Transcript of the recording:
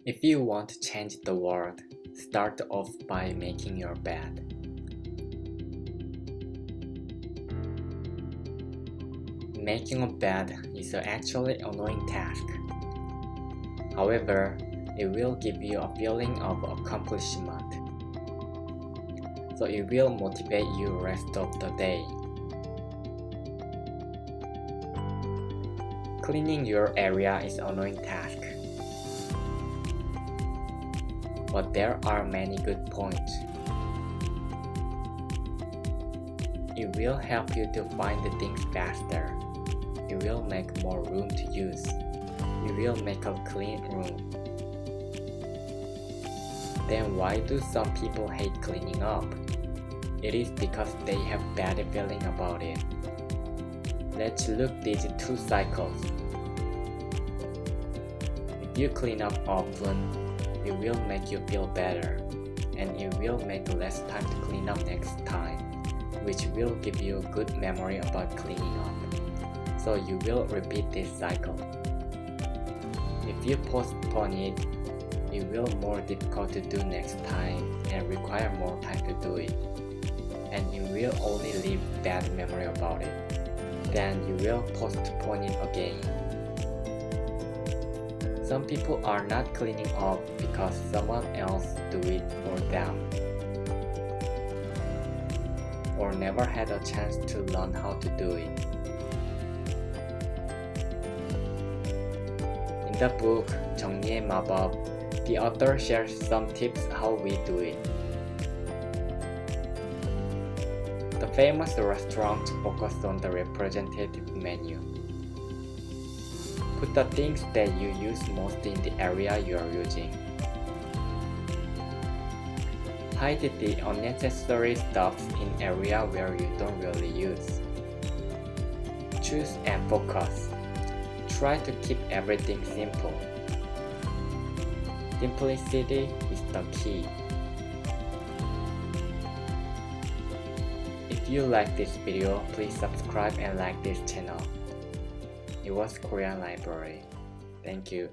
If you want to change the world, start off by making your bed. Making a bed is an actually annoying task. However, it will give you a feeling of accomplishment. So it will motivate you rest of the day. Cleaning your area is an annoying task. But there are many good points. It will help you to find the things faster. It will make more room to use. It will make a clean room. Then why do some people hate cleaning up? It is because they have bad feeling about it. Let's look at these two cycles. If you clean up often, it will make you feel better, and it will make less time to clean up next time, which will give you a good memory about cleaning up. So you will repeat this cycle. If you postpone it, it will be more difficult to do next time and require more time to do it. And you will only leave bad memory about it. Then you will postpone it again. Some people are not cleaning up because someone else do it for them, or never had a chance to learn how to do it. In the book 정리의 마법, the author shares some tips how we do it. The famous restaurants focus on the representative menu. Put the things that you use most in the area you are using. Hide the unnecessary stuff in area where you don't really use. Choose and focus. Try to keep everything simple. Simplicity is the key. If you like this video, please subscribe and like this channel. It was Korean Library. Thank you.